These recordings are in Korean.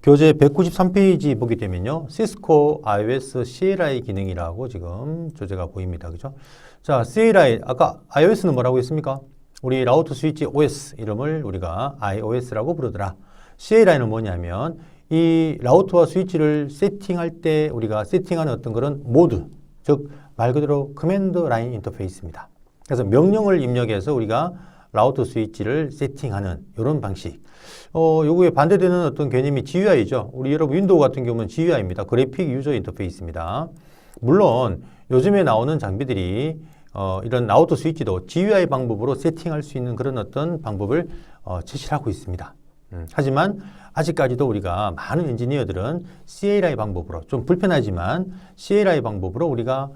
교재 193페이지 보게 되면요. 시스코 iOS CLI 기능이라고 지금 조제가 보입니다. 그죠? 자, CLI, 아까 iOS는 뭐라고 했습니까? 우리 라우터 스위치 OS 이름을 우리가 iOS라고 부르더라. CLI는 뭐냐면 이 라우터와 스위치를 세팅할 때 우리가 세팅하는 어떤 그런 모드, 즉 말 그대로 커맨드 라인 인터페이스입니다. 그래서 명령을 입력해서 우리가 라우터 스위치를 세팅하는 이런 방식. 요거에 반대되는 어떤 개념이 GUI죠. 우리 여러분 윈도우 같은 경우는 GUI입니다. 그래픽 유저 인터페이스입니다. 물론 요즘에 나오는 장비들이 이런 라우터 스위치도 GUI 방법으로 세팅할 수 있는 그런 어떤 방법을 제시를 하고 있습니다. 하지만 아직까지도 우리가 많은 엔지니어들은 CLI 방법으로 좀 불편하지만 CLI 방법으로 우리가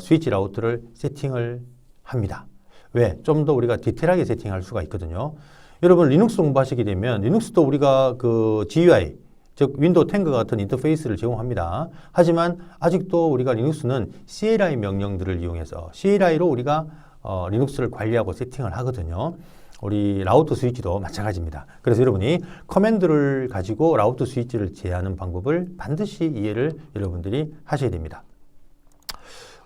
스위치 라우터를 세팅을 합니다. 왜? 좀 더 우리가 디테일하게 세팅할 수가 있거든요. 여러분 리눅스 공부하시게 되면 리눅스도 우리가 그 GUI 즉 윈도우 10과 같은 인터페이스를 제공합니다. 하지만 아직도 우리가 리눅스는 CLI 명령들을 이용해서 CLI로 우리가 리눅스를 관리하고 세팅을 하거든요. 우리 라우터 스위치도 마찬가지입니다. 그래서 여러분이 커맨드를 가지고 라우터 스위치를 제어하는 방법을 반드시 이해를 여러분들이 하셔야 됩니다.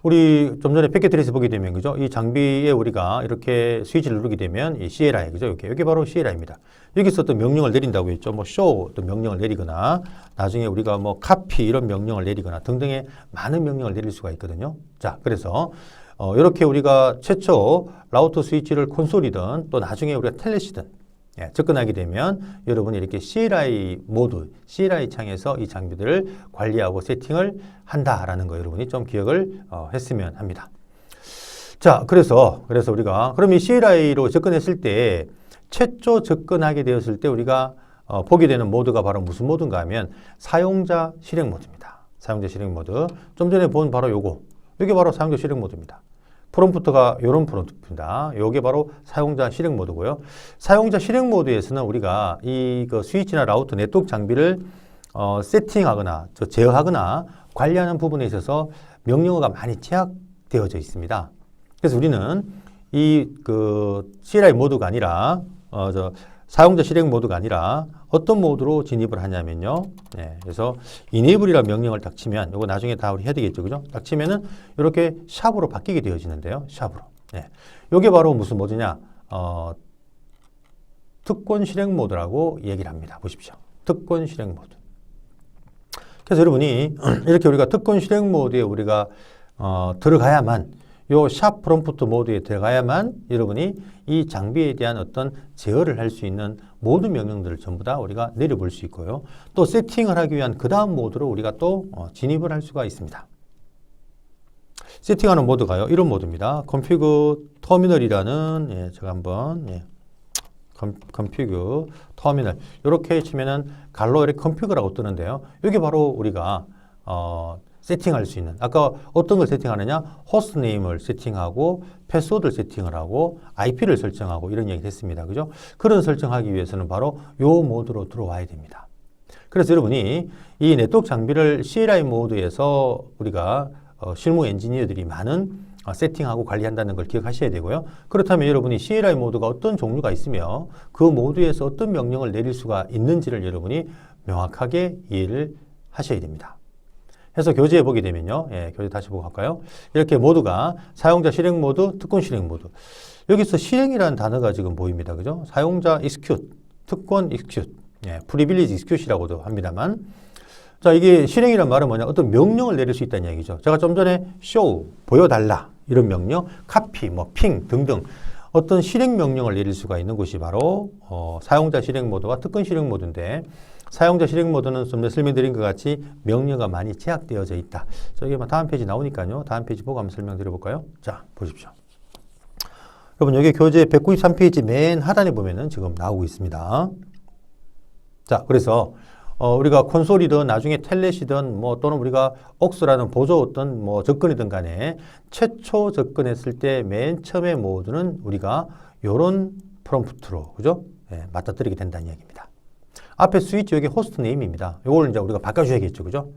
우리 좀 전에 패킷트레이스 보게 되면 그죠? 이 장비에 우리가 이렇게 스위치를 누르게 되면 이 CLI 그죠? 여기 바로 CLI입니다. 여기서 어떤 명령을 내린다고 했죠. 뭐 show 어떤 명령을 내리거나 나중에 우리가 뭐 copy 이런 명령을 내리거나 등등의 많은 명령을 내릴 수가 있거든요. 자, 그래서 이렇게 우리가 최초 라우터 스위치를 콘솔이든 또 나중에 우리가 텔넷이든 접근하게 되면 여러분이 이렇게 CLI 모드, CLI 창에서 이 장비들을 관리하고 세팅을 한다라는 거 여러분이 좀 기억을 했으면 합니다. 자, 그래서 우리가 그럼 이 CLI로 접근했을 때 최초 접근하게 되었을 때 우리가 보게 되는 모드가 바로 무슨 모드인가 하면 사용자 실행 모드입니다. 사용자 실행 모드. 좀 전에 본 바로 요게 바로 사용자 실행 모드입니다. 프롬프트가 이런 프롬프트입니다. 이게 바로 사용자 실행 모드고요. 사용자 실행 모드에서는 우리가 이 스위치나 라우터 네트워크 장비를 세팅하거나 제어하거나 관리하는 부분에 있어서 명령어가 많이 제약되어져 있습니다. 그래서 우리는 이 CLI 모드가 아니라 사용자 실행 모드가 아니라 어떤 모드로 진입을 하냐면요. 그래서 enable이라는 명령을 딱 치면 이거 나중에 다 우리 해야 되겠죠. 그죠? 딱 치면은 이렇게 샵으로 바뀌게 되어지는데요. 샵으로. 이게 바로 무슨 모드냐? 특권 실행 모드라고 얘기를 합니다. 보십시오. 특권 실행 모드. 그래서 여러분이 이렇게 우리가 특권 실행 모드에 우리가 들어가야만 요 샵 프롬프트 모드에 들어가야만 여러분이 이 장비에 대한 어떤 제어를 할 수 있는 모든 명령들을 전부 다 우리가 내려볼 수 있고요. 또 세팅을 하기 위한 그 다음 모드로 우리가 또 진입을 할 수가 있습니다. 세팅하는 모드가요. 이런 모드입니다. config 터미널이라는 제가 한번 config 터미널 이렇게 치면은 갈로 이렇게 config라고 뜨는데요. 이게 바로 우리가 세팅할 수 있는 아까 어떤 걸 세팅하느냐 호스트 네임을 세팅하고 패스워드를 세팅을 하고 IP를 설정하고 이런 얘기 했습니다. 그죠? 그런 설정하기 위해서는 바로 요 모드로 들어와야 됩니다. 그래서 여러분이 이 네트워크 장비를 CLI 모드에서 우리가 실무 엔지니어들이 많은 세팅하고 관리한다는 걸 기억하셔야 되고요. 그렇다면 여러분이 CLI 모드가 어떤 종류가 있으며 그 모드에서 어떤 명령을 내릴 수가 있는지를 여러분이 명확하게 이해를 하셔야 됩니다. 해서 교재에 보게 되면요. 교재 다시 보고 갈까요? 이렇게 모드가 사용자 실행 모드, 특권 실행 모드. 여기서 실행이라는 단어가 지금 보입니다. 그죠? 사용자 execute, 특권 execute, privilege execute이라고도 합니다만. 자, 이게 실행이란 말은 뭐냐? 어떤 명령을 내릴 수 있다는 얘기죠. 제가 좀 전에 show, 보여달라. 이런 명령, copy, ping 등등. 어떤 실행 명령을 내릴 수가 있는 곳이 바로 사용자 실행 모드와 특권 실행 모드인데 사용자 실행 모드는 좀 전에 설명드린 것 같이 명령어가 많이 제약되어져 있다. 저기 다음 페이지 나오니까요. 다음 페이지 보고 한번 설명드려 볼까요? 자, 보십시오. 여러분 여기 교재 193페이지 맨 하단에 보면은 지금 나오고 있습니다. 자, 그래서 우리가 콘솔이든 나중에 텔넷이든 또는 우리가 옥스라는 보조 어떤 접근이든 간에 최초 접근했을 때 맨 처음의 모드는 우리가 요런 프롬프트로 그죠? 맞닥뜨리게 된다는 이야기입니다. 앞에 스위치 여기 호스트 네임입니다. 요걸 이제 우리가 바꿔줘야겠죠. 그죠?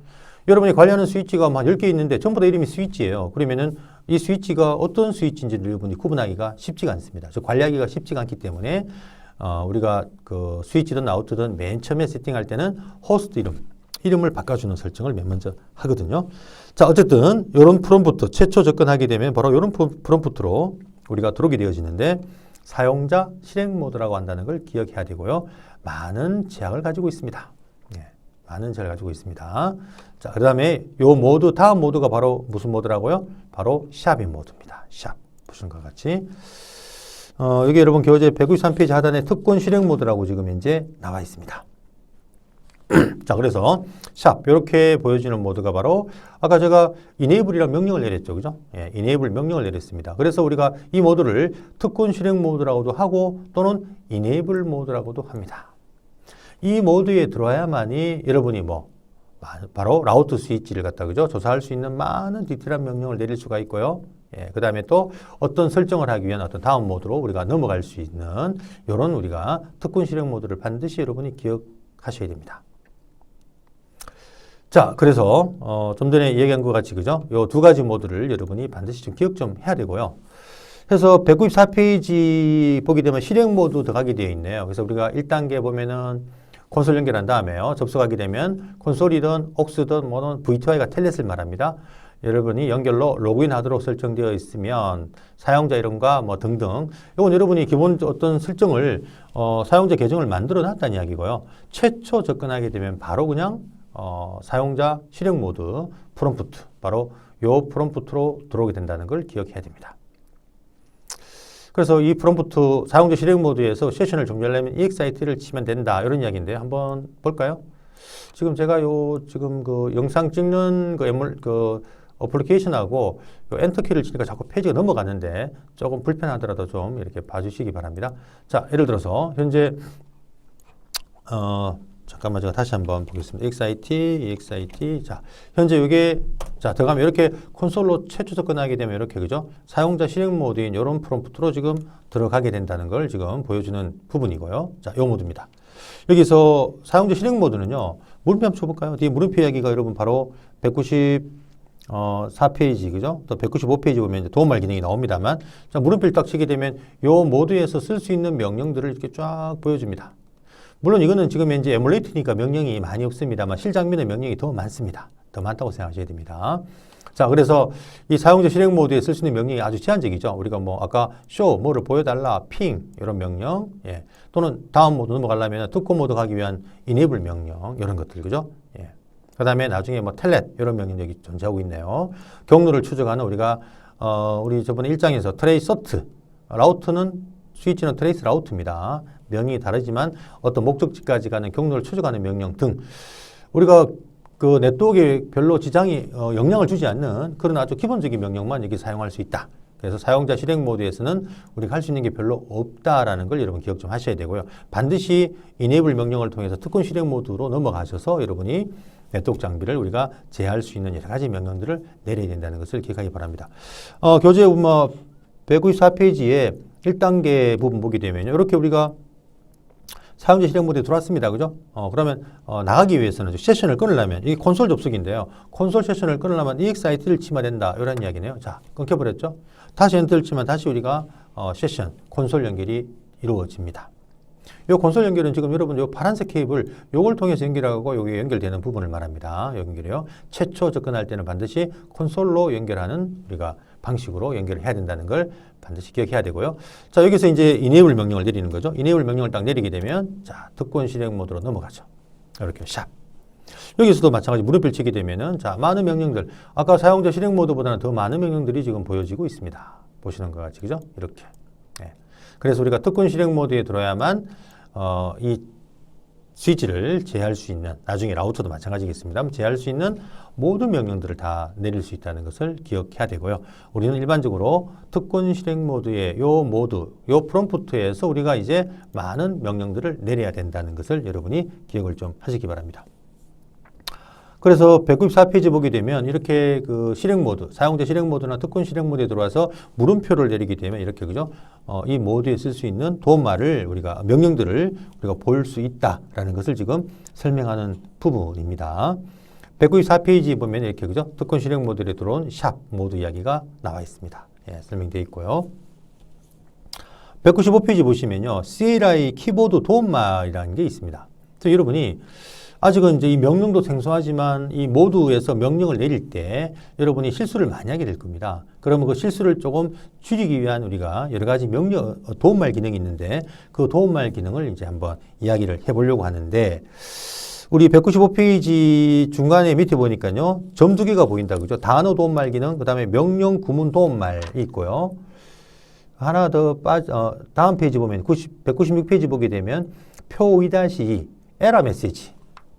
여러분이 관리하는 스위치가 막 10개 있는데 전부 다 이름이 스위치예요. 그러면은 이 스위치가 어떤 스위치인지 여러분이 구분하기가 쉽지가 않습니다. 즉 관리하기가 쉽지가 않기 때문에 우리가 그 스위치든 라우트든 맨 처음에 세팅할 때는 호스트 이름을 바꿔주는 설정을 맨 먼저 하거든요. 자, 어쨌든 이런 프롬프트 최초 접근하게 되면 바로 이런 프롬프트로 우리가 들어오게 되어지는데 사용자 실행 모드라고 한다는 걸 기억해야 되고요. 많은 제약을 가지고 있습니다. 많은 제약을 가지고 있습니다. 자, 그 다음에 요 모드, 다음 모드가 바로 무슨 모드라고요? 바로 샵의 모드입니다. 샵. 보시는 것 같이. 여기 여러분 교재 193페이지 하단에 특권 실행 모드라고 지금 현재 나와 있습니다. 자, 그래서 샵 이렇게 보여지는 모드가 바로 아까 제가 enable이라는 명령을 내렸죠. 그죠? 예, enable 명령을 내렸습니다. 그래서 우리가 이 모드를 특권 실행 모드라고도 하고 또는 enable 모드라고도 합니다. 이 모드에 들어와야만이 여러분이 바로 라우트 스위치를 갖다 그죠? 조사할 수 있는 많은 디테일한 명령을 내릴 수가 있고요. 예, 그 다음에 또 어떤 설정을 하기 위한 어떤 다음 모드로 우리가 넘어갈 수 있는 이런 우리가 특권 실행 모드를 반드시 여러분이 기억하셔야 됩니다. 자, 그래서 좀 전에 얘기한 것 같이 그죠? 요 두 가지 모드를 여러분이 반드시 좀 기억 좀 해야 되고요. 그래서 194페이지 보게 되면 실행 모드 들어가게 되어 있네요. 그래서 우리가 1단계 보면은 콘솔 연결한 다음에요. 접속하게 되면 콘솔이든 옥스든 뭐는 V2I가 텔넷을 말합니다. 여러분이 연결로 로그인 하도록 설정되어 있으면 사용자 이름과 뭐 등등 이건 여러분이 기본 어떤 설정을 사용자 계정을 만들어 놨다는 이야기고요. 최초 접근하게 되면 바로 그냥 사용자 실행 모드 프롬프트 바로 요 프롬프트로 들어오게 된다는 걸 기억해야 됩니다. 그래서 이 프롬프트 사용자 실행 모드에서 세션을 종료하려면 EXIT를 치면 된다 이런 이야기인데요. 한번 볼까요? 지금 제가 지금 그 영상 찍는 그 어플리케이션하고 엔터키를 치니까 자꾸 페이지가 넘어가는데 조금 불편하더라도 좀 이렇게 봐주시기 바랍니다. 자, 예를 들어서 현재 잠깐만 제가 다시 한번 보겠습니다. EXIT. 자, 현재 이게 자, 들어가면 이렇게 콘솔로 최초 접근하게 되면 이렇게 그죠? 사용자 실행 모드인 이런 프롬프트로 지금 들어가게 된다는 걸 지금 보여주는 부분이고요. 자, 요 모드입니다. 여기서 사용자 실행 모드는요. 물음표 한번 쳐볼까요? 뒤에 물음표 이야기가 여러분 바로 194페이지 그죠? 또 195페이지 보면 이제 도움말 기능이 나옵니다만 자, 물음표를 딱 치게 되면 요 모드에서 쓸 수 있는 명령들을 이렇게 쫙 보여줍니다. 물론 이거는 지금 현재 에뮬레이트니까 명령이 많이 없습니다만 실장면의 명령이 더 많습니다. 더 많다고 생각하셔야 됩니다. 자, 그래서 이 사용자 실행 모드에 쓸 수 있는 명령이 아주 제한적이죠. 우리가 아까 show, 뭐를 보여달라, ping 이런 명령, 예. 또는 다음 모드 넘어가려면 특권 모드 가기 위한 enable 명령 이런 것들 그죠? 예. 그 다음에 나중에 telnet 이런 명령이 존재하고 있네요. 경로를 추적하는 우리가 우리 저번에 1장에서 trace sort, 라우트는 스위치는 트레이스 라우트입니다. 명이 다르지만 어떤 목적지까지 가는 경로를 추적하는 명령 등 우리가 그 네트워크에 별로 지장이 영향을 주지 않는 그런 아주 기본적인 명령만 여기 사용할 수 있다. 그래서 사용자 실행 모드에서는 우리가 할 수 있는 게 별로 없다라는 걸 여러분 기억 좀 하셔야 되고요. 반드시 enable 명령을 통해서 특권 실행 모드로 넘어가셔서 여러분이 네트워크 장비를 우리가 제어할 수 있는 여러 가지 명령들을 내려야 된다는 것을 기억하기 바랍니다. 교재 194페이지에 1단계 부분 보게 되면요. 이렇게 우리가 사용자 실행 모드에 들어왔습니다. 그죠? 그러면 나가기 위해서는 세션을 끊으려면 이 콘솔 접속인데요. 콘솔 세션을 끊으려면 EXIT를 치면 된다. 이런 이야기네요. 자, 끊겨버렸죠? 다시 엔터를 치면 다시 우리가 세션, 콘솔 연결이 이루어집니다. 이 콘솔 연결은 지금 여러분 이 파란색 케이블 요걸 통해서 연결하고 여기 연결되는 부분을 말합니다. 요 연결이요. 최초 접근할 때는 반드시 콘솔로 연결하는 우리가 방식으로 연결을 해야 된다는 걸 반드시 기억해야 되고요. 자, 여기서 이제 enable 명령을 내리는 거죠. enable 명령을 딱 내리게 되면 자, 특권 실행 모드로 넘어가죠. 이렇게 샵. 여기서도 마찬가지 물음표를 치게 되면은 자, 많은 명령들 아까 사용자 실행 모드보다는 더 많은 명령들이 지금 보여지고 있습니다. 보시는 것 같이 그죠? 이렇게. 네. 그래서 우리가 특권 실행 모드에 들어야만 이 스위치를 제어할 수 있는 나중에 라우터도 마찬가지겠습니다. 제어할 수 있는 모든 명령들을 다 내릴 수 있다는 것을 기억해야 되고요. 우리는 일반적으로 특권 실행 모드의 요 모드, 요 프롬프트에서 우리가 이제 많은 명령들을 내려야 된다는 것을 여러분이 기억을 좀 하시기 바랍니다. 그래서 194페이지 보게 되면 이렇게 그 실행 모드, 사용자 실행 모드나 특권 실행 모드에 들어와서 물음표를 내리게 되면 이렇게 그죠? 이 모드에 쓸 수 있는 도움말을 우리가 명령들을 우리가 볼 수 있다라는 것을 지금 설명하는 부분입니다. 194페이지 보면 이렇게 그죠? 특권 실행 모드에 들어온 샵 모드 이야기가 나와 있습니다. 예, 설명되어 있고요. 195페이지 보시면요. CLI 키보드 도움말이라는 게 있습니다. 그래서 여러분이 아직은 이제 이 명령도 생소하지만 이 모드에서 명령을 내릴 때 여러분이 실수를 많이 하게 될 겁니다. 그러면 그 실수를 조금 줄이기 위한 우리가 여러 가지 도움말 기능이 있는데 그 도움말 기능을 이제 한번 이야기를 해보려고 하는데 우리 195페이지 중간에 밑에 보니까요. 점 2개가 보인다. 그죠? 단어 도움말 기능, 그 다음에 명령 구문 도움말이 있고요. 하나 더 다음 페이지 보면 196페이지 보게 되면 표 2-2 에러 메시지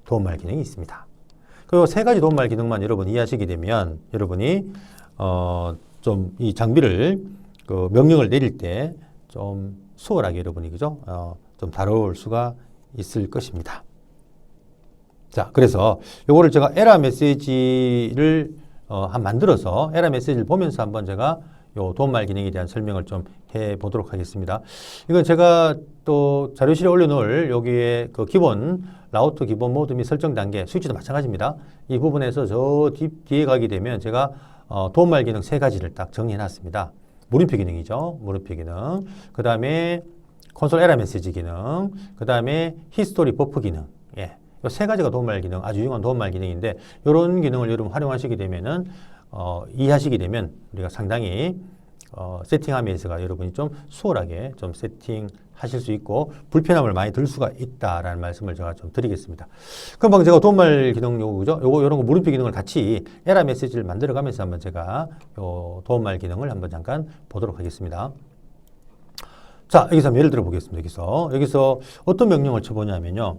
도움말 기능이 있습니다. 그리고 세 가지 도움말 기능만 여러분 이해하시게 되면 여러분이 좀 이 장비를 그 명령을 내릴 때 좀 수월하게 여러분이 그죠? 좀 다뤄올 수가 있을 것입니다. 자, 그래서 요거를 제가 에러 메시지를 만들어서 에러 메시지를 보면서 한번 제가 요 도움말 기능에 대한 설명을 좀 해보도록 하겠습니다. 이건 제가 또 자료실에 올려놓을 여기에 그 기본 라우터 기본 모드 및 설정 단계 스위치도 마찬가지입니다. 이 부분에서 저 뒤에 가게 되면 제가 도움말 기능 세 가지를 딱 정리해놨습니다. 물음표 기능이죠. 물음표 기능. 그 다음에 콘솔 에러 메시지 기능. 그 다음에 히스토리 버프 기능. 예. 이 세 가지가 도움말 기능, 아주 유용한 도움말 기능인데 이런 기능을 여러분 활용하시게 되면은 이해하시게 되면 우리가 상당히 세팅하면서가 여러분이 좀 수월하게 좀 세팅하실 수 있고 불편함을 많이 들 수가 있다라는 말씀을 제가 좀 드리겠습니다. 금방 제가 도움말 기능 요거죠. 요런 거 물음표 기능을 같이 에러 메시지를 만들어가면서 한번 제가 요 도움말 기능을 한번 잠깐 보도록 하겠습니다. 자, 여기서 한번 예를 들어 보겠습니다. 여기서 어떤 명령을 쳐보냐면요.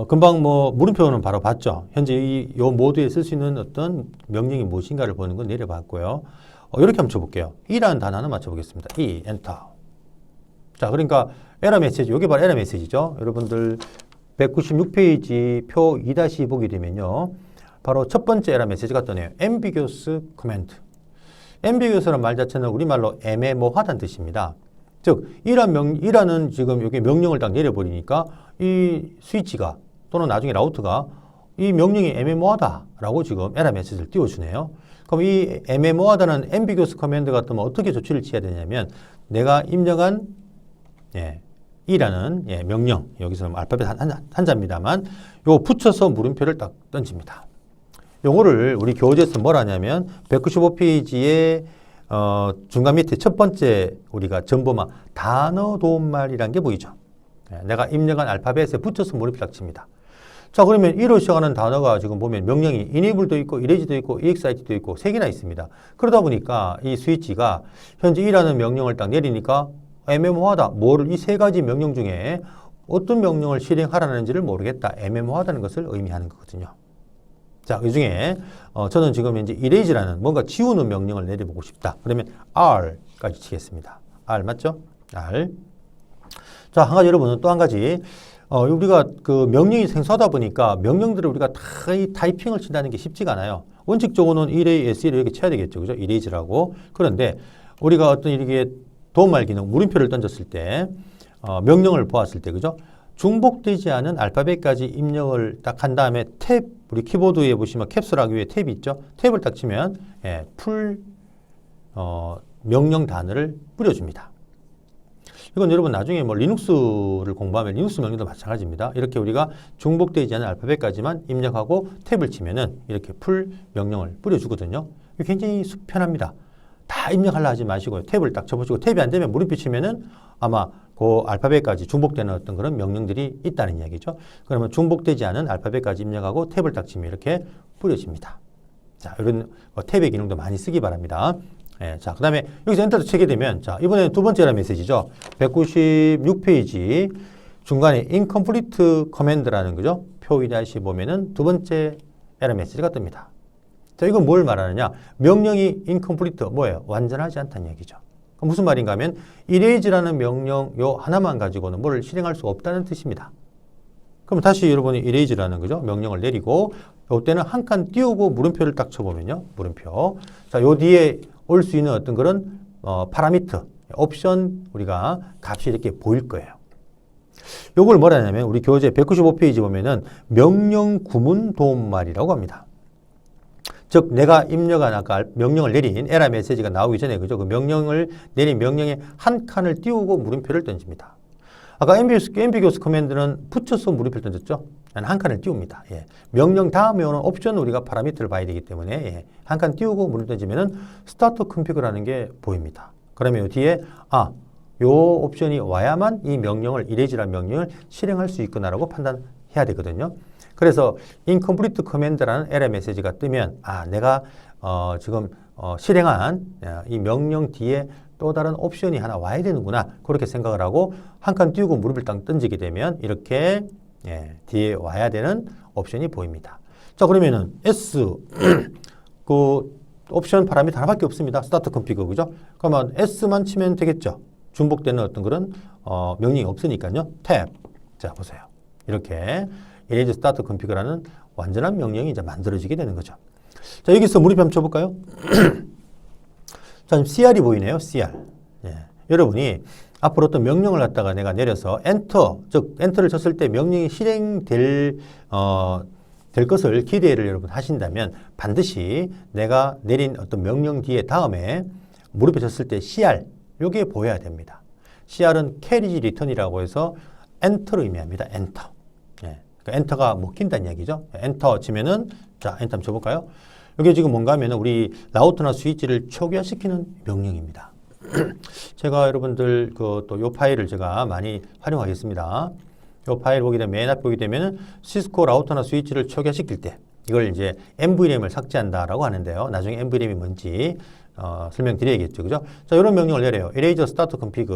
금방 물음표는 바로 봤죠. 현재 요 모드에 쓸 수 있는 어떤 명령이 무엇인가를 보는 건 내려봤고요. 이렇게 한번 쳐볼게요. 이라는 단어 하나 맞춰보겠습니다. 엔터. 자, 그러니까 에러 메시지, 이게 바로 에러 메시지죠. 여러분들 196페이지 표 2-2 보게 되면요. 바로 첫 번째 에러 메시지가 뜨네요. ambiguous command. ambiguous라는 말 자체는 우리말로 애매모호하다는 뜻입니다. 즉, 이라는 지금 여기 명령을 딱 내려버리니까 이 스위치가 또는 나중에 라우터가 이 명령이 애매모호하다라고 지금 에러 메시지를 띄워주네요. 그럼 이 애매모호하다는 ambiguous command 같으면 어떻게 조치를 취해야 되냐면 내가 입력한 이라는 명령, 여기서는 알파벳 한자입니다만 요거 붙여서 물음표를 딱 던집니다. 요거를 우리 교재에서 뭘 하냐면 195페이지에 중간 밑에 첫 번째 우리가 전보마 단어 도움말이라는 게 보이죠. 내가 입력한 알파벳에 붙여서 물음표 딱 칩니다. 자, 그러면 이로 시작하는 단어가 지금 보면 명령이 enable도 있고 erase도 있고 exit도 있고 세 개나 있습니다. 그러다 보니까 이 스위치가 현재 이라는 명령을 딱 내리니까 애매모호하다. 이 세 가지 명령 중에 어떤 명령을 실행하라는지를 모르겠다. 애매모호하다는 것을 의미하는 거거든요. 자, 그 중에 저는 지금 이제 erase라는 뭔가 지우는 명령을 내려보고 싶다. 그러면 R까지 치겠습니다. R 맞죠? R. 자, 한 가지 여러분은 또 한 가지 우리가 그 명령이 생소하다 보니까 명령들을 우리가 다 이 타이핑을 친다는 게 쉽지가 않아요. 원칙적으로는 erase를 여기 쳐야 되겠죠. 그죠? erase라고. 그런데 우리가 어떤 이렇게 도움말 기능, 물음표를 던졌을 때 명령을 보았을 때 그죠? 중복되지 않은 알파벳까지 입력을 딱 한 다음에 탭, 우리 키보드에 보시면 캡슐하기 위해 탭이 있죠? 탭을 딱 치면 풀 명령 단어를 뿌려줍니다. 이건 여러분 나중에 리눅스를 공부하면 리눅스 명령도 마찬가지입니다. 이렇게 우리가 중복되지 않은 알파벳까지만 입력하고 탭을 치면은 이렇게 풀 명령을 뿌려주거든요. 이게 굉장히 편합니다. 다 입력하려 하지 마시고요. 탭을 딱 쳐보시고 탭이 안 되면 물음표 치면은 아마 그 알파벳까지 중복되는 어떤 그런 명령들이 있다는 이야기죠. 그러면 중복되지 않은 알파벳까지 입력하고 탭을 딱 치면 이렇게 뿌려집니다. 자, 이런 탭의 기능도 많이 쓰기 바랍니다. 자, 그 다음에 여기서 엔터를 치게 되면 자, 이번에는 두 번째 에러 메시지죠. 196페이지 중간에 incomplete command라는 거죠. 표 2-10 보면은 두 번째 에러 메시지가 뜹니다. 자, 이건 뭘 말하느냐? 명령이 incomplete, 뭐예요? 완전하지 않다는 얘기죠. 무슨 말인가 하면 erase라는 명령 요 하나만 가지고는 뭘 실행할 수 없다는 뜻입니다. 그럼 다시 여러분이 erase라는 거죠. 명령을 내리고 요때는 한 칸 띄우고 물음표를 딱 쳐보면요. 물음표. 자, 요 뒤에 올 수 있는 어떤 그런 파라미터, 옵션 우리가 값이 이렇게 보일 거예요. 요걸 뭐라 하냐면 우리 교재 195페이지 보면은 명령 구문 도움말이라고 합니다. 즉 내가 입력한 아까 명령을 내린 에러 메시지가 나오기 전에 그죠? 그 명령을 내린 명령에 한 칸을 띄우고 물음표를 던집니다. 아까 앰비겨스 커맨드는 붙여서 물음표를 던졌죠? 한 칸을 띄웁니다. 예. 명령 다음에 오는 옵션 우리가 파라미터를 봐야 되기 때문에 예. 한 칸 띄우고 물음표 던지면은 스타트 컨피그라는 게 보입니다. 그러면 뒤에 요 옵션이 와야만 이 명령을 이레이즈라는 명령을 실행할 수 있구나라고 판단해야 되거든요. 그래서 incomplete command라는 에러 메시지가 뜨면 내가 지금 실행한 이 명령 뒤에 또 다른 옵션이 하나 와야 되는구나 그렇게 생각을 하고 한 칸 띄우고 무릎을 딱 던지게 되면 이렇게 뒤에 와야 되는 옵션이 보입니다. 자 그러면은 S 그 옵션 파라미터 하나밖에 없습니다. 스타트 컴피그 그죠? 그러면 S만 치면 되겠죠. 중복되는 어떤 그런 명령이 없으니까요. 탭. 자 보세요. 이렇게 erase start config라는 완전한 명령이 이제 만들어지게 되는 거죠. 자 여기서 무릎 한번 쳐볼까요? 자 지금 CR이 보이네요. CR. 예. 여러분이 앞으로 어떤 명령을 갖다가 내가 내려서 엔터, 즉 엔터를 쳤을 때 명령이 실행될 될 것을 기대를 여러분 하신다면 반드시 내가 내린 어떤 명령 뒤에 다음에 무릎에 쳤을 때 CR 요게 보여야 됩니다. CR은 carriage return이라고 해서 엔터를 의미합니다. 엔터. 예. 그러니까 엔터가 먹힌다는 이야기죠. 엔터 치면은 자 엔터 한번 쳐볼까요? 이게 지금 뭔가 하면은 우리 라우터나 스위치를 초기화시키는 명령입니다. 제가 여러분들 그 또 요 파일을 제가 많이 활용하겠습니다. 요 파일 보게 되면 맨 앞에 보게 되면은 시스코 라우터나 스위치를 초기화시킬 때 이걸 이제 MVRAM을 삭제한다라고 하는데요. 나중에 MVRAM이 뭔지 설명드려야겠죠. 그죠? 자, 이런 명령을 내려요. erase start config.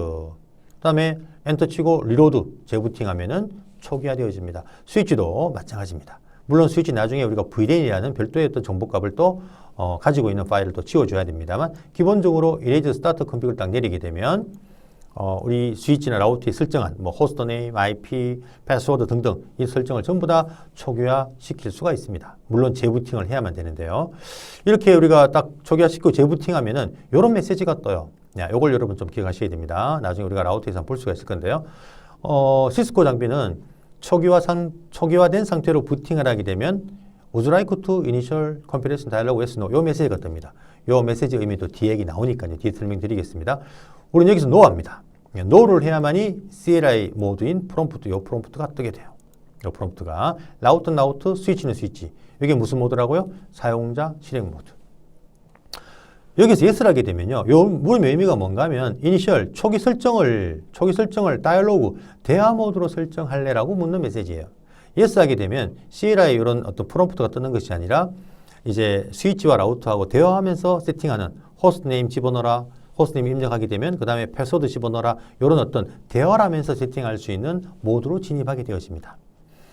그다음에 엔터 치고 리로드 재부팅 하면은 초기화되어집니다. 스위치도 마찬가지입니다. 물론 스위치 나중에 우리가 VLAN이라는 별도의 어떤 정보값을 또 가지고 있는 파일을 또 지워줘야 됩니다만 기본적으로 erase start config을 딱 내리게 되면 우리 스위치나 라우터에 설정한 뭐 호스트 네임, IP, 패스워드 등등 이 설정을 전부 다 초기화 시킬 수가 있습니다. 물론 재부팅을 해야만 되는데요. 이렇게 우리가 딱 초기화 시키고 재부팅 하면은 이런 메시지가 떠요. 이걸 여러분 좀 기억하셔야 됩니다. 나중에 우리가 라우터에서 볼 수가 있을 건데요. 시스코 장비는 초기화된 상태로 부팅을 하게 되면 Would you like to initial comparison dialog yes, no? 요 메시지가 뜹니다. 요 메시지 의미도 뒤에 얘기 나오니까요. 뒤에 설명드리겠습니다. 우리는 여기서 no합니다. no를 해야만이 CLI 모드인 프롬프트, 요 프롬프트가 뜨게 돼요. 요 프롬프트가 라우터는 라우터, 스위치는 스위치. 이게 무슨 모드라고요? 사용자 실행 모드. 여기서 yes를 하게 되면요. 요 물음의 의미가 뭔가 하면 initial, 초기 설정을 다이얼로그, 대화 모드로 설정할래라고 묻는 메시지예요. yes 하게 되면 CLI 이런 어떤 프롬프트가 뜨는 것이 아니라 이제 스위치와 라우터하고 대화하면서 세팅하는 호스트 네임 집어넣어라, 호스트 네임 입력하게 되면 그 다음에 패스워드 집어넣어라 이런 어떤 대화를 하면서 세팅할 수 있는 모드로 진입하게 되었습니다.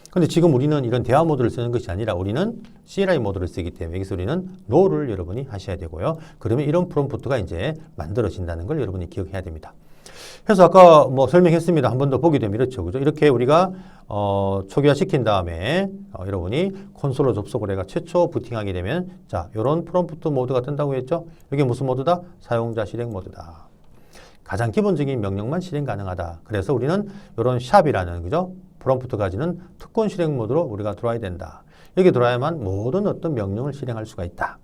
근데 지금 우리는 이런 대화 모드를 쓰는 것이 아니라 우리는 CLI 모드를 쓰기 때문에 여기서 우리는 no를 여러분이 하셔야 되고요. 그러면 이런 프롬프트가 이제 만들어진다는 걸 여러분이 기억해야 됩니다. 그래서 아까 뭐 설명했습니다. 한 번 더 보게 되면 이렇죠. 그죠? 이렇게 우리가 초기화 시킨 다음에 여러분이 콘솔로 접속을 해가 최초 부팅하게 되면 자, 이런 프롬프트 모드가 뜬다고 했죠? 이게 무슨 모드다? 사용자 실행 모드다. 가장 기본적인 명령만 실행 가능하다. 그래서 우리는 이런 샵이라는 그죠? 프롬프트 가지는 특권 실행 모드로 우리가 들어와야 된다. 여기 들어와야만 모든 어떤 명령을 실행할 수가 있다.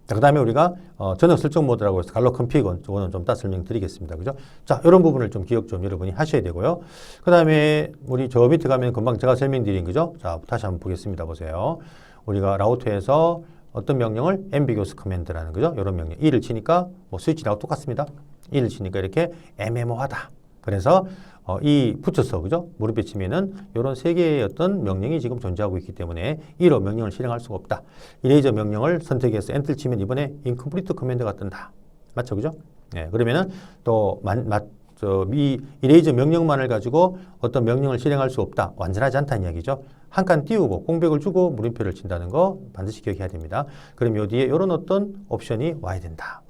그 다음에 우리가 전역 설정 모드라고 해서 갈로 컨피그, 저거는 좀 이따 설명드리겠습니다. 그죠? 자, 이런 부분을 좀 기억 좀 여러분이 하셔야 되고요. 그 다음에 우리 저 밑에 가면 금방 제가 설명드린 거죠? 자, 다시 한번 보겠습니다. 보세요. 우리가 라우터에서 어떤 명령을 앰비겨스 커맨드라는 거죠? 이런 명령. E를 치니까 뭐 스위치랑 똑같습니다. E를 치니까 이렇게 애매모하다. 그래서 이 붙여서 그죠? 무릎에 치면은 이런 세 개의 어떤 명령이 지금 존재하고 있기 때문에 이로 명령을 실행할 수가 없다. 이레이저 명령을 선택해서 엔터 치면 이번에 incomplete command가 뜬다. 맞죠? 그죠? 네, 그러면은 또 이 이레이저 명령만을 가지고 어떤 명령을 실행할 수 없다. 완전하지 않다는 이야기죠. 한 칸 띄우고 공백을 주고 물음표를 친다는 거 반드시 기억해야 됩니다. 그럼 요 뒤에 이런 어떤 옵션이 와야 된다.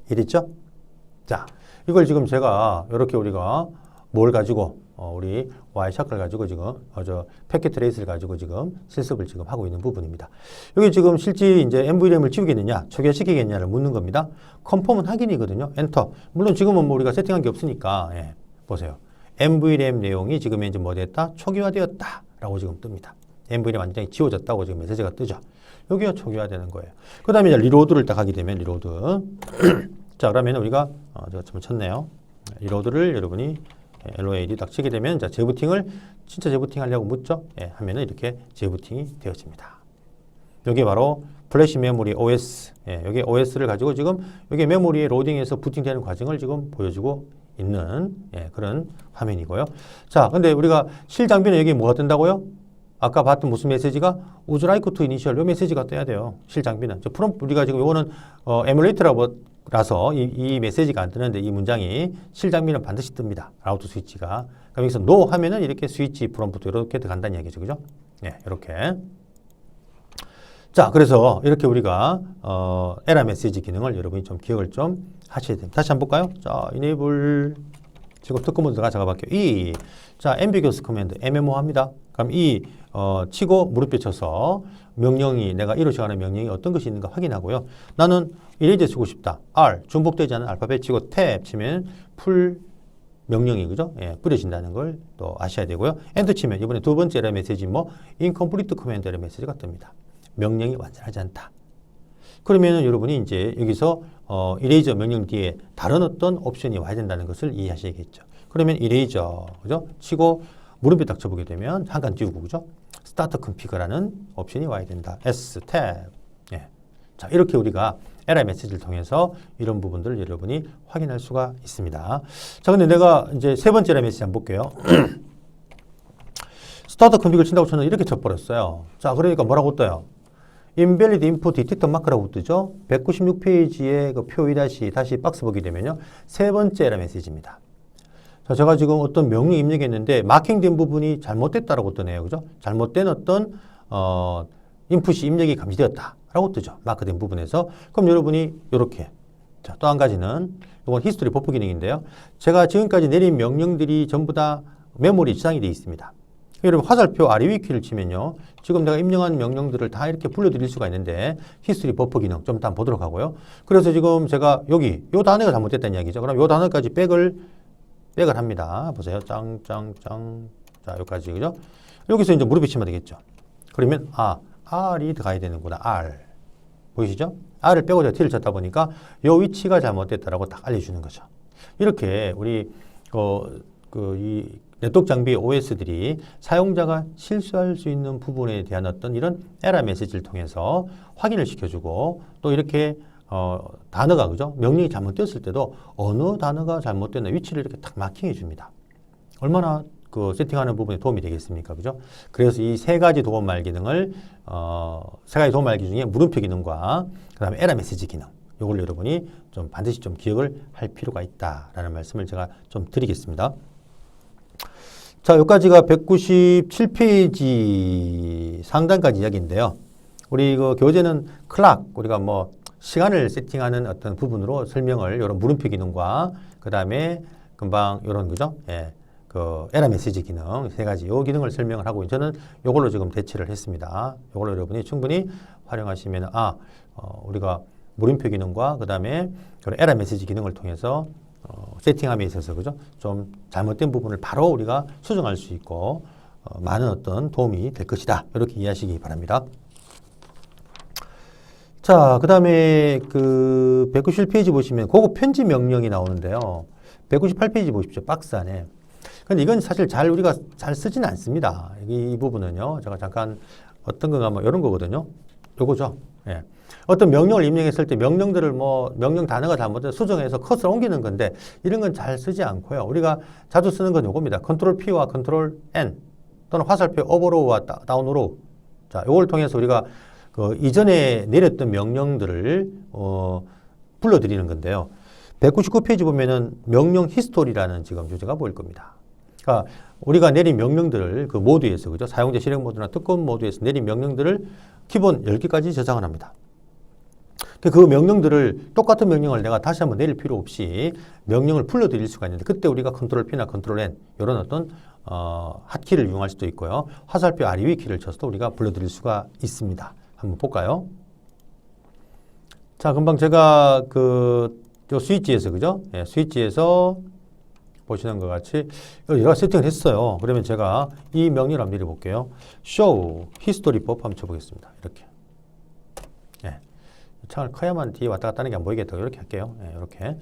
이랬죠? 자, 이걸 지금 제가 이렇게 우리가 뭘 가지고 우리 와이샤크를 가지고 지금 패킷 트레이스를 가지고 지금 실습을 지금 하고 있는 부분입니다. 여기 지금 실제 이제 MVRAM을 지우겠느냐, 초기화시키겠느냐를 묻는 겁니다. 컨펌은 확인이거든요. 엔터. 물론 지금은 뭐 우리가 세팅한 게 없으니까 보세요. MVRAM 내용이 지금 이제 뭐 됐다? 초기화되었다라고 지금 뜹니다. MVN이 완전히 지워졌다고 지금 메시지가 뜨죠. 여기가 초기화되는 거예요. 그 다음에 이제 리로드를 딱 하게 되면 리로드. 자, 그러면 우리가, 제가 좀 쳤네요. 리로드를 여러분이 LOAD 딱 치게 되면, 자, 재부팅을, 진짜 재부팅 하려고 묻죠? 예, 하면은 이렇게 재부팅이 되어집니다. 여기 바로 플래시 메모리 OS. 예, 여기 OS를 가지고 지금 여기 메모리에 로딩해서 부팅되는 과정을 지금 보여주고 있는 그런 화면이고요. 자, 근데 우리가 실장비는 여기 뭐가 뜬다고요? 아까 봤던 무슨 메시지가 Would you like to initial 이 메시지가 떠야 돼요. 실장비는. 우리가 지금 요거는 에뮬레이터라서 이 메시지가 안 뜨는데 이 문장이 실장비는 반드시 뜹니다. 라우터 스위치가. 그럼 여기서 no 하면은 이렇게 스위치 프롬프트 이렇게 들어간다는 얘기죠. 그죠? 예, 이렇게. 자, 그래서 이렇게 우리가 에러 메시지 기능을 여러분이 좀 기억을 좀 하셔야 됩니다. 다시 한번 볼까요? 자, enable 지금 특허 모드 들어가 볼게요. 자, ambiguous command 애매모호합니다. 그럼 치고 무릎에 쳐서 명령이 내가 이루어져 가는 명령이 어떤 것이 있는가 확인하고요. 나는 이레이저 쓰고 싶다. R 중복되지 않은 알파벳 치고 탭 치면 풀 명령이 그죠? 예, 뿌려진다는 걸 또 아셔야 되고요. 엔터 치면 이번에 두 번째 에러 메시지 incomplete command 에러 메시지가 뜹니다. 명령이 완전하지 않다. 그러면은 여러분이 이제 여기서 이레이저 명령 뒤에 다른 어떤 옵션이 와야 된다는 것을 이해하셔야겠죠. 그러면 이레이저 그죠? 치고 물음표 딱 쳐보게 되면 한 칸 띄우고 그죠? 스타트 컨피그라는 옵션이 와야 된다. S 탭. 예. 자, 이렇게 우리가 에러 메시지를 통해서 이런 부분들을 여러분이 확인할 수가 있습니다. 자, 근데 내가 이제 세 번째 에러 메시지 한번 볼게요. 스타트 컨피그를 친다고 저는 이렇게 쳐버렸어요. 자, 그러니까 뭐라고 떠요? invalid input detector mark라고 뜨죠. 196페이지의 그 표 2- 다시 박스 보게 되면요. 세 번째 에러 메시지입니다. 자, 제가 지금 어떤 명령 입력했는데 마킹된 부분이 잘못됐다라고 뜨네요. 그죠? 잘못된 어떤 인풋이 입력이 감지되었다라고 뜨죠. 마크된 부분에서. 그럼 여러분이 이렇게. 자, 또 한 가지는 이건 히스토리 버프 기능인데요. 제가 지금까지 내린 명령들이 전부 다 메모리 저장이 되어 있습니다. 여러분 화살표 아래 위 키를 치면요. 지금 내가 입력한 명령들을 다 이렇게 불러드릴 수가 있는데 히스토리 버프 기능 좀 이따 보도록 하고요. 그래서 지금 제가 여기 요 단어가 잘못됐다는 이야기죠. 그럼 요 단어까지 백을 합니다. 보세요. 짱짱짱. 자, 여기까지 그죠? 여기서 이제 무릎에 치면 되겠죠. 그러면 R이 들어가야 되는구나. R. 보이시죠? R을 빼고 제가 T를 쳤다 보니까 요 위치가 잘못됐다라고 딱 알려주는 거죠. 이렇게 우리 이 네트워크 장비 OS들이 사용자가 실수할 수 있는 부분에 대한 어떤 이런 에러 메시지를 통해서 확인을 시켜주고 또 이렇게 단어가 그죠? 명령이 잘못됐을 때도 어느 단어가 잘못됐나 위치를 이렇게 딱 마킹해 줍니다. 얼마나 그 세팅하는 부분에 도움이 되겠습니까? 그죠? 그래서 이 세 가지 도움말 기능을 세 가지 도움말 기능 중에 물음표 기능과 그다음에 에러 메시지 기능 이걸 여러분이 좀 반드시 좀 기억을 할 필요가 있다라는 말씀을 제가 좀 드리겠습니다. 자, 여기까지가 197페이지 상단까지 이야기인데요. 우리 그 교재는 클락, 우리가 뭐 시간을 세팅하는 어떤 부분으로 설명을 이런 물음표 기능과 그 다음에 금방 이런 거죠. 예, 그 에러 메시지 기능 세 가지 요 기능을 설명을 하고 저는 요걸로 지금 대체를 했습니다. 요걸로 여러분이 충분히 활용하시면 우리가 물음표 기능과 그 다음에 에러 메시지 기능을 통해서 세팅함에 있어서 그죠? 좀 잘못된 부분을 바로 우리가 수정할 수 있고 많은 어떤 도움이 될 것이다. 이렇게 이해하시기 바랍니다. 자, 그 다음에 그 191페이지 보시면 고급 편지 명령이 나오는데요. 198페이지 보십시오. 박스 안에. 근데 이건 사실 우리가 잘 쓰지는 않습니다. 이 부분은요. 제가 잠깐 어떤 건가 뭐 이런 거거든요. 요거죠. 예. 어떤 명령을 입력했을 때 명령들을 명령 단어가 잘못돼서 수정해서 컷을 옮기는 건데 이런 건 잘 쓰지 않고요. 우리가 자주 쓰는 건 요겁니다. 컨트롤 P와 컨트롤 N 또는 화살표 오버로우와 다운로우. 자, 요걸 통해서 우리가 그 이전에 내렸던 명령들을 불러드리는 건데요. 199페이지 보면은 명령 히스토리라는 지금 주제가 보일 겁니다. 그러니까 우리가 내린 명령들을 그 모드에서 그죠? 사용자 실행 모드나 특권 모드에서 내린 명령들을 기본 10개까지 저장을 합니다. 그 명령들을 똑같은 명령을 내가 다시 한번 내릴 필요 없이 명령을 불러드릴 수가 있는데 그때 우리가 컨트롤 P나 컨트롤 N 이런 어떤 핫키를 이용할 수도 있고요. 화살표 아래 위 키를 쳐서도 우리가 불러드릴 수가 있습니다. 한번 볼까요? 자, 금방 제가 요 스위치에서 그죠? 예, 스위치에서 보시는 것 같이 여러 세팅을 했어요. 그러면 제가 이 명령을 한번 내려볼게요. show history 버프 한번 쳐보겠습니다. 이렇게. 예. 창을 커야만 뒤에 왔다 갔다 하는 게 안 보이겠다고 이렇게 할게요. 예, 이렇게.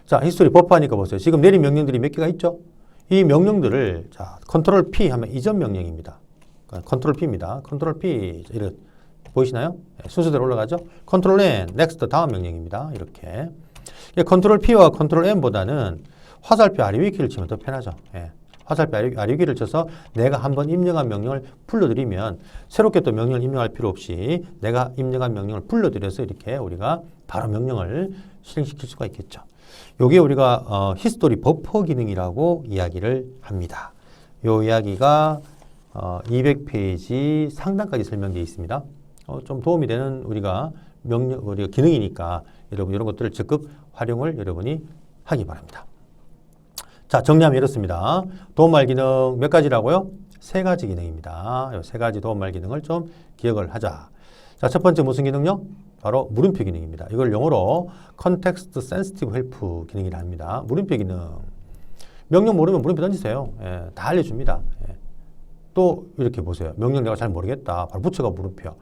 자, 히스토리 버프 하니까 보세요. 지금 내린 명령들이 몇 개가 있죠? 이 명령들을 자, 컨트롤 P 하면 이전 명령입니다. 컨트롤 P입니다. 컨트롤 P 이렇게 보이시나요? 예, 순서대로 올라가죠? 컨트롤 N, 넥스트 다음 명령입니다. 이렇게. 컨트롤 P와 컨트롤 N보다는 화살표 아래 위 키를 치면 더 편하죠. 예. 화살표 아래 위를 쳐서 내가 한번 입력한 명령을 불러드리면 새롭게 또 명령을 입력할 필요 없이 내가 입력한 명령을 불러드려서 이렇게 우리가 바로 명령을 실행시킬 수가 있겠죠. 요게 우리가 히스토리 버퍼 기능이라고 이야기를 합니다. 요 이야기가 200페이지 상단까지 설명되어 있습니다. 좀 도움이 되는 우리가 기능이니까 여러분 이런 것들을 적극 활용을 여러분이 하기 바랍니다. 자, 정리하면 이렇습니다. 도움말 기능 몇 가지라고요? 3가지 기능입니다. 이 3가지 도움말 기능을 좀 기억을 하자. 자, 첫 번째 무슨 기능요? 바로 물음표 기능입니다. 이걸 영어로 Context Sensitive Help 기능이라 합니다. 물음표 기능. 명령 모르면 물음표 던지세요. 예, 다 알려줍니다. 예. 또 이렇게 보세요. 명령 내가 잘 모르겠다. 바로 붙여가 물음표.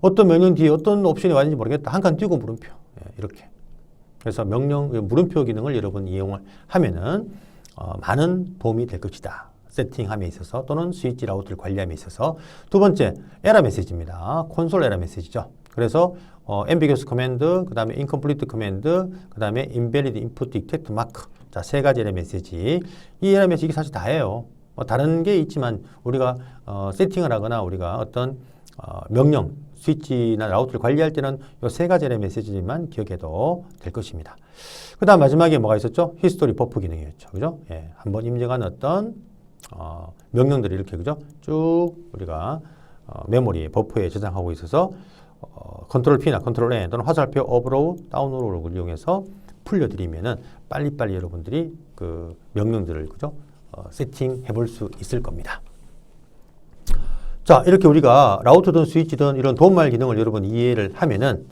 어떤 명령 뒤에 어떤 옵션이 왔는지 모르겠다. 한 칸 띄고 물음표. 예, 이렇게. 그래서 물음표 기능을 여러분 이용을 하면은 많은 도움이 될 것이다. 세팅함에 있어서 또는 스위치 라우트를 관리함에 있어서. 두 번째, 에러 메시지입니다. 콘솔 에러 메시지죠. 그래서 ambiguous command, 그 다음에 incomplete command, 그 다음에 invalid input detect mark. 자, 3가지 에러 메시지. 이 에러 메시지 사실 다예요. 다른 게 있지만 우리가 세팅을 하거나 우리가 어떤 명령, 스위치나 라우트를 관리할 때는 이 3가지 에러 메시지만 기억해도 될 것입니다. 그 다음 마지막에 뭐가 있었죠? 히스토리 버프 기능이었죠. 그죠? 예, 한번 입력한 어떤 명령들이 이렇게 그죠? 쭉 우리가 메모리에 버프에 저장하고 있어서 컨트롤 P나 컨트롤 N 또는 화살표 업으로 다운로드를 이용해서 풀려드리면은 빨리빨리 여러분들이 그 명령들을 그죠? 세팅해 볼 수 있을 겁니다. 자, 이렇게 우리가 라우터든 스위치든 이런 도움말 기능을 여러분 이해를 하면은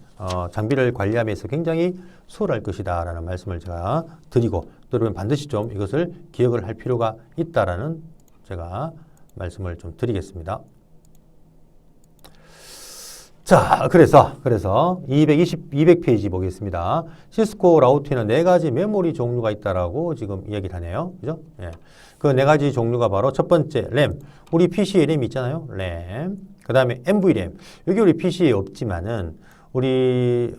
장비를 관리하면서 굉장히 수월할 것이다 라는 말씀을 제가 드리고 또 여러분 반드시 좀 이것을 기억을 할 필요가 있다라는 제가 말씀을 좀 드리겠습니다. 자, 그래서 200페이지 보겠습니다. 시스코 라우터에는 4가지 메모리 종류가 있다라고 지금 이야기를 하네요. 그죠? 예. 그 4가지 종류가 바로 첫 번째 램. 우리 PC에 램이 있잖아요. 램. 그 다음에 NV램. 여기 우리 PC에 없지만은 우리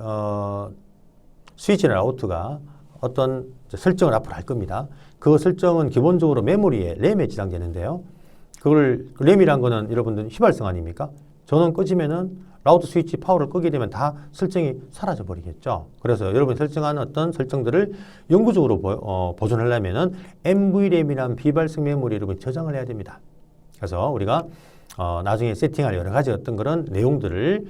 스위치나 라우터가 어떤 설정을 앞으로 할 겁니다. 그 설정은 기본적으로 메모리에 램에 저장되는데요. 그걸 램이란 거는 여러분들 휘발성 아닙니까? 전원 꺼지면은 라우터 스위치 파워를 끄게 되면 다 설정이 사라져 버리겠죠. 그래서 여러분이 설정한 어떤 설정들을 영구적으로 보존하려면은 NV램이라는 비발성 메모리 여러분 저장을 해야 됩니다. 그래서 우리가 나중에 세팅할 여러 가지 어떤 그런 내용들을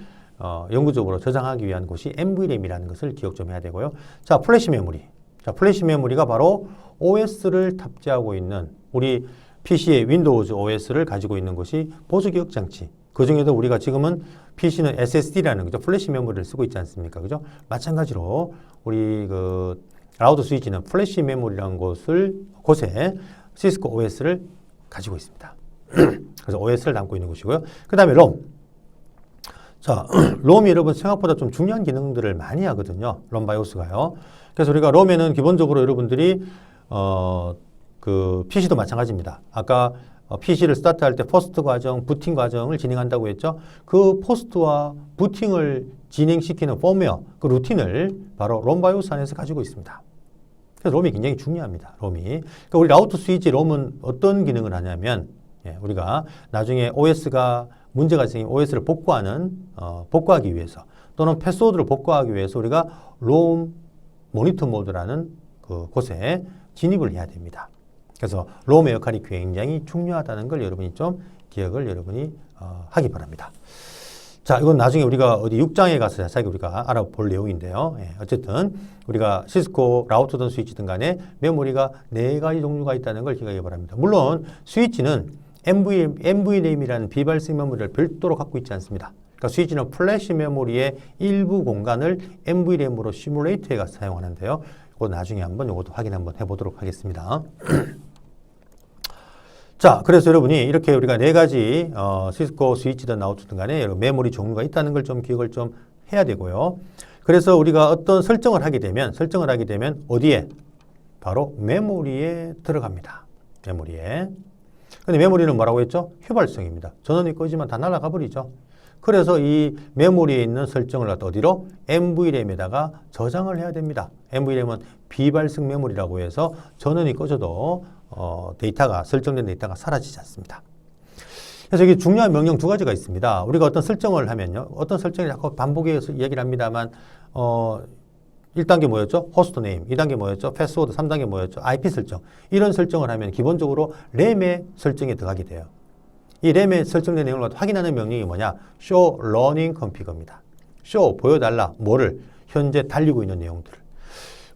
영구적으로 저장하기 위한 곳이 NV램이라는 것을 기억 좀 해야 되고요. 자, 플래시 메모리. 자, 플래시 메모리가 바로 OS를 탑재하고 있는 우리 PC의 윈도우즈 OS를 가지고 있는 것이 보조 기억 장치. 그 중에도 우리가 지금은 PC는 SSD라는 거죠. 플래시 메모리를 쓰고 있지 않습니까? 그죠? 마찬가지로 우리 그 라우터 스위치는 플래시 메모리라는 곳에 시스코 OS를 가지고 있습니다. 그래서 OS를 담고 있는 것이고요. 그 다음에 롬. 자, 롬이 여러분 생각보다 좀 중요한 기능들을 많이 하거든요. 롬 바이오스가요. 그래서 우리가 롬에는 기본적으로 여러분들이 그 PC도 마찬가지입니다. 아까 PC를 스타트할 때 포스트 과정, 부팅 과정을 진행한다고 했죠. 그 포스트와 부팅을 진행시키는 펌웨어, 그 루틴을 바로 롬 바이오스 안에서 가지고 있습니다. 그래서 롬이 굉장히 중요합니다. 롬이. 그러니까 우리 라우터 스위치 롬은 어떤 기능을 하냐면 우리가 나중에 OS가 문제가 생긴 OS를 복구하기 위해서 또는 패스워드를 복구하기 위해서 우리가 롬 모니터 모드라는 그 곳에 진입을 해야 됩니다. 그래서 롬의 역할이 굉장히 중요하다는 걸 여러분이 좀 기억을 여러분이 하기 바랍니다. 자, 이건 나중에 우리가 어디 6장에 가서 자세하게 우리가 알아볼 내용인데요. 예, 어쨌든 우리가 시스코 라우터든 스위치든 간에 메모리가 4가지 종류가 있다는 걸 기억하기 바랍니다. 물론 스위치는 NVRAM이라는 비발생 메모리를 별도로 갖고 있지 않습니다. 그러니까 스위치는 플래시 메모리의 일부 공간을 NVRAM으로 시뮬레이트해가 사용하는데요. 그 나중에 한번 요것도 확인 한번 해보도록 하겠습니다. 자, 그래서 여러분이 이렇게 우리가 네 가지 시스코 스위치든 라우터든 간에 여러 메모리 종류가 있다는 걸 좀 기억을 좀 해야 되고요. 그래서 우리가 어떤 설정을 하게 되면 어디에? 바로 메모리에 들어갑니다. 메모리에. 근데 메모리는 뭐라고 했죠? 휘발성입니다. 전원이 꺼지면 다 날아가 버리죠. 그래서 이 메모리에 있는 설정을 갖다 어디로? NVRAM에다가 저장을 해야 됩니다. NVRAM은 비발성 메모리라고 해서 전원이 꺼져도 데이터가 설정된 데이터가 사라지지 않습니다. 그래서 여기 중요한 명령 두 가지가 있습니다. 우리가 어떤 설정을 하면요. 어떤 설정을 자꾸 반복해서 얘기를 합니다만 1단계 뭐였죠? 호스트 네임. 2단계 뭐였죠? 패스워드. 3단계 뭐였죠? IP 설정. 이런 설정을 하면 기본적으로 램의 설정에 들어가게 돼요. 이 램에 설정된 내용을 확인하는 명령이 뭐냐? show running config입니다. show, 보여달라. 뭐를? 현재 달리고 있는 내용들을.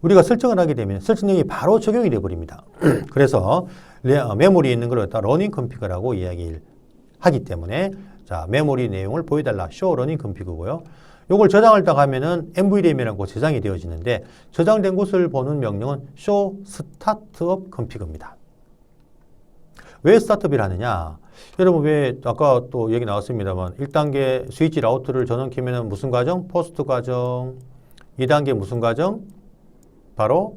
우리가 설정을 하게 되면 설정 내용이 바로 적용이 되어버립니다. 그래서 메모리에 있는 걸 갖다 running config라고 이야기를 하기 때문에 자, 메모리 내용을 보여달라. show running config고요. 요걸 저장을 딱 하면은 NVRAM이라고 저장이 되어지는데 저장된 곳을 보는 명령은 show startup config입니다. 왜 스타트업을 하느냐? 여러분 왜 아까 또 얘기 나왔습니다만 1단계 스위치 라우터를 전원 키면은 무슨 과정? 포스트 과정. 2단계 무슨 과정? 바로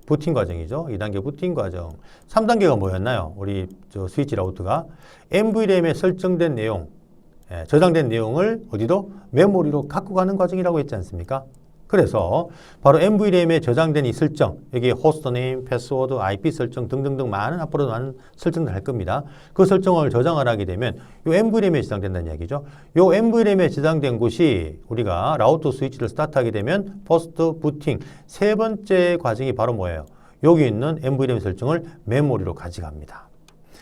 부팅 과정이죠. 2단계 부팅 과정. 3단계가 뭐였나요? 우리 스위치 라우터가 NVRAM에 설정된 내용, 저장된 내용을 어디로? 메모리로 갖고 가는 과정이라고 했지 않습니까? 그래서 바로 NVRAM에 저장된 이 설정, 여기 호스트 네임, 패스워드, IP 설정 등등등 앞으로 많은 설정들 할 겁니다. 그 설정을 저장을 하게 되면 이 NVRAM에 저장된다는 이야기죠. 이 NVRAM에 저장된 곳이 우리가 라우터 스위치를 스타트하게 되면 퍼스트 부팅 세 번째 과정이 바로 뭐예요? 여기 있는 NVRAM 설정을 메모리로 가져갑니다.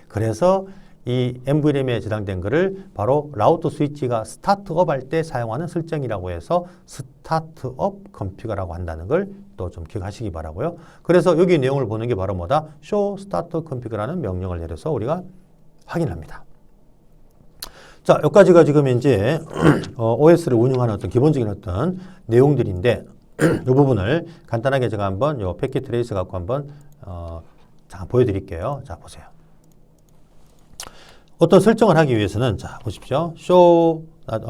그래서 이 NVRAM에 저장된 것을 바로 라우터 스위치가 스타트업 할 때 사용하는 설정이라고 해서 스타트업 컨피그라고 한다는 걸 또 좀 기억하시기 바라고요. 그래서 여기 내용을 보는 게 바로 뭐다? show start config라는 명령을 내려서 우리가 확인합니다. 자, 여기까지가 지금 이제 OS를 운영하는 어떤 기본적인 어떤 내용들인데 이 부분을 간단하게 제가 한번 요 패킷 트레이스 갖고 한번 자, 보여드릴게요. 자, 보세요. 어떤 설정을 하기 위해서는 자 보십시오. show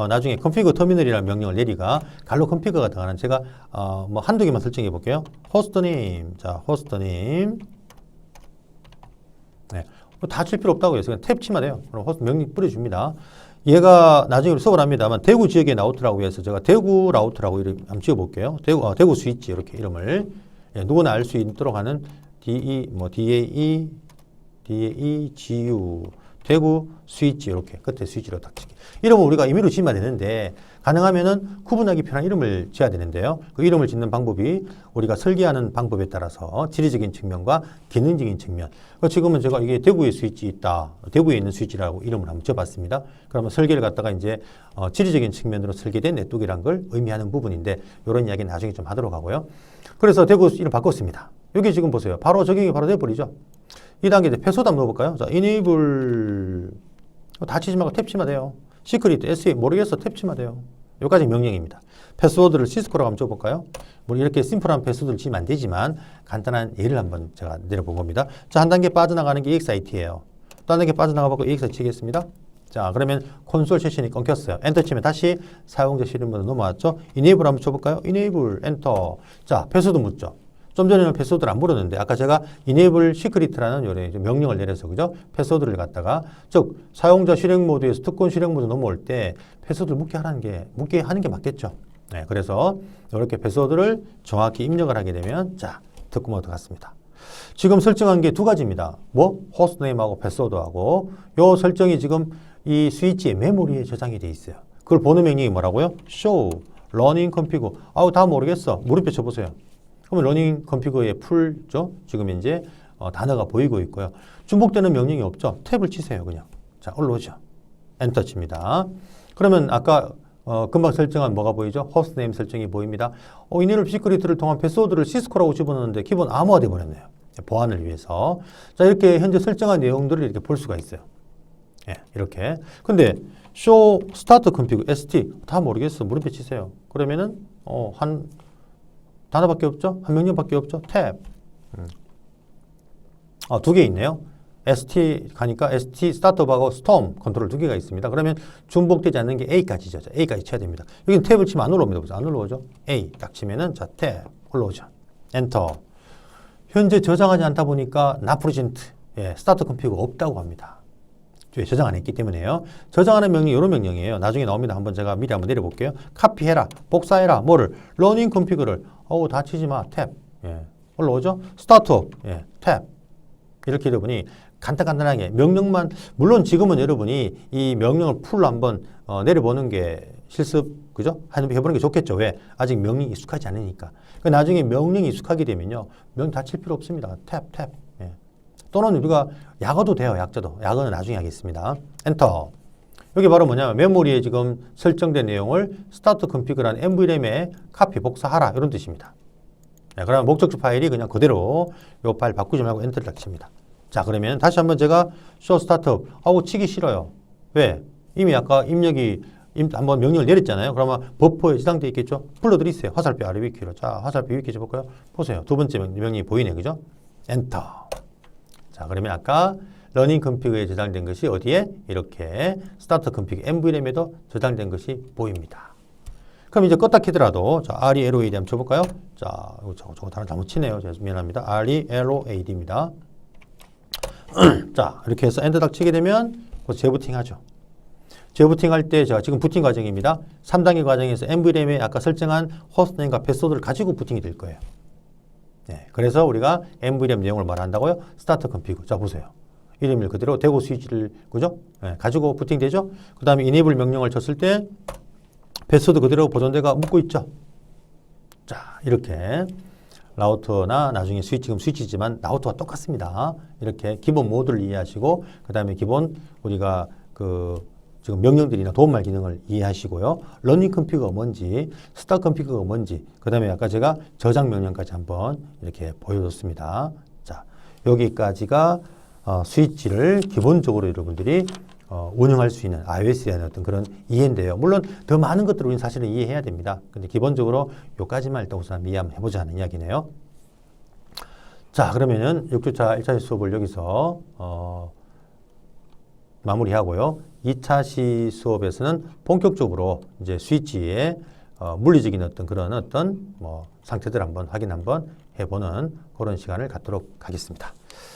나중에 config 터미널이라는 명령을 내리가 갈로 config가 들어가는 제가 뭐 한두 개만 설정해 볼게요. 호스트님, 자 호스트님, 네, 다 칠 필요 없다고 해서 그냥 탭 치면 돼요. 그럼 호스트 명령 뿌려줍니다. 얘가 나중에 수업을 합니다만 대구 지역의 라우터라고 해서 제가 대구 라우터라고 이름 한번 지어볼게요. 대구 스위치 이렇게 이름을 누구나 알 수 있도록 하는 DAE GU 대구 스위치 이렇게 끝에 스위치로 딱 치기. 이름은 우리가 임의로 지으면 되는데 가능하면은 구분하기 편한 이름을 지어야 되는데요. 그 이름을 짓는 방법이 우리가 설계하는 방법에 따라서 지리적인 측면과 기능적인 측면. 지금은 제가 이게 대구에 스위치 있다. 대구에 있는 스위치라고 이름을 한번 지어봤습니다. 그러면 설계를 갖다가 이제 지리적인 측면으로 설계된 네트워크라는 걸 의미하는 부분인데 이런 이야기는 나중에 좀 하도록 하고요. 그래서 대구 이름 바꿨습니다. 여기 지금 보세요. 바로 적용이 바로 돼버리죠. 2단계 이제 패스워드 한번 넣어볼까요? 자, enable 다 치지 말고 탭 치면 돼요. 시크릿, SE 모르겠어 탭 치면 돼요. 여기까지 명령입니다. 패스워드를 시스코라고 한번 줘볼까요? 뭐 이렇게 심플한 패스워드를 치면 안 되지만 간단한 예를 한번 제가 내려본 겁니다. 자, 한 단계 빠져나가는 게 EXIT예요. 또 한 단계 빠져나가고 EXIT 치겠습니다. 자, 그러면 콘솔 세션이 끊겼어요. 엔터 치면 다시 사용자 실행으로 넘어왔죠. enable 한번 쳐볼까요? enable, 엔터. 자, 패스워드 묻죠. 좀 전에는 패스워드를 안 물었는데 아까 제가 enable secret라는 요래 명령을 내려서 그죠? 패스워드를 갖다가 즉 사용자 실행 모드에서 특권 실행 모드 넘어올 때 패스워드를 묻게 하는 게 맞겠죠. 네, 그래서 이렇게 패스워드를 정확히 입력을 하게 되면 자, 특권 모드 같습니다. 지금 설정한 게 두 가지입니다. 뭐 호스트네임하고 패스워드하고 요 설정이 지금 이 스위치의 메모리에 저장이 돼 있어요. 그걸 보는 명령이 뭐라고요? show running config. 아우 다 모르겠어. 무릎에 쳐보세요. 그러면 러닝 컨피그에 풀죠. 지금 이제 단어가 보이고 있고요. 중복되는 명령이 없죠. 탭을 치세요. 그냥. 자, 올라오죠. 엔터 칩니다. 그러면 아까 금방 설정한 뭐가 보이죠? 호스트 네임 설정이 보입니다. enable 시크릿을 통한 패스워드를 시스코라고 집어넣는데 기본 암호화돼 버렸네요. 보안을 위해서. 자, 이렇게 현재 설정한 내용들을 이렇게 볼 수가 있어요. 예, 이렇게. 근데 show start config ST 다 모르겠어. 무릎에 치세요. 그러면은 한 단어밖에 없죠? 한 명령밖에 없죠? 탭. 두 개 있네요. ST 가니까 ST 스타트업하고 스톰 컨트롤 두 개가 있습니다. 그러면 중복되지 않는 게 A까지죠. 자, A까지 쳐야 됩니다. 여기는 탭을 치면 안 올라옵니다. 보세요. 안 올라오죠? A 딱 치면은 자, 탭 올라오죠. 엔터. 현재 저장하지 않다 보니까 나프리젠트 스타트 컴퓨터가 없다고 합니다. 저장 안 했기 때문에요. 저장하는 명령이 이런 명령이에요. 나중에 나옵니다. 한번 제가 미리 한번 내려볼게요. 카피해라, 복사해라, 뭐를 러닝 컴퓨터를 다 치지 마. 탭 올라오죠? 스타트업 탭 이렇게 여러분이 간단하게 명령만 물론 지금은 여러분이 이 명령을 풀로 한번 내려보는 게 실습 그죠? 해보는 게 좋겠죠. 왜? 아직 명령이 익숙하지 않으니까. 나중에 명령이 익숙하게 되면요. 명령 다 칠 필요 없습니다. 탭. 또는 우리가 약어도 돼요. 약자도. 약어는 나중에 하겠습니다. 엔터. 여기 바로 뭐냐면 메모리에 지금 설정된 내용을 스타트 컨피그란 NVRAM에 카피 복사하라 이런 뜻입니다. 그러면 목적지 파일이 그냥 그대로 이 파일 바꾸지 말고 엔터를 딱 칩니다. 자, 그러면 다시 한번 제가 show startup 치기 싫어요. 왜? 이미 아까 입력이 한번 명령을 내렸잖아요. 그러면 버퍼에 저장되어 있겠죠? 불러드리세요. 화살표 아래 위키로. 자, 화살표 위키 줘볼까요? 보세요. 두 번째 명령이 보이네. 그죠? 엔터. 자, 그러면 아까 러닝 컴피그에 저장된 것이 어디에? 이렇게 스타트 컴피그 NVRAM에도 저장된 것이 보입니다. 그럼 이제 껐다 키더라도 자, RELOAD 한번 쳐볼까요? 자, 저거 단어 잘못 치네요. 미안합니다. RELOAD입니다. 자, 이렇게 해서 엔터 딱 치게 되면 재부팅 하죠. 재부팅 할 때 제가 지금 부팅 과정입니다. 3단계 과정에서 NVRAM에 아까 설정한 호스트네임과 패스워드를 가지고 부팅이 될 거예요. 그래서 우리가 NVRAM 내용을 말한다고요? 스타트 컴피그. 자, 보세요. 이름을 그대로 대고 스위치를 그죠? 가지고 부팅되죠? 그 다음에 enable 명령을 쳤을 때 패스워드 그대로 보존대가 묻고 있죠. 자, 이렇게 라우터나 나중에 지금 스위치지만 라우터가 똑같습니다. 이렇게 기본 모드를 이해하시고 그 다음에 기본 우리가 지금 명령들이나 도움말 기능을 이해하시고요. 러닝 컴피그가 뭔지, 스타트 컴피그가 뭔지, 그 다음에 아까 제가 저장 명령까지 한번 이렇게 보여줬습니다. 자, 여기까지가 스위치를 기본적으로 여러분들이 운영할 수 있는 iOS에 대한 어떤 그런 이해인데요. 물론 더 많은 것들을 우리는 사실은 이해해야 됩니다. 근데 기본적으로 요까지만 일단 우선 이해 한번 해보자 하는 이야기네요. 자, 그러면은 6주차 1차 수업을 여기서 마무리하고요. 2차 시 수업에서는 본격적으로 이제 스위치의 물리적인 그런 상태들 한번 확인 한번 해보는 그런 시간을 갖도록 하겠습니다.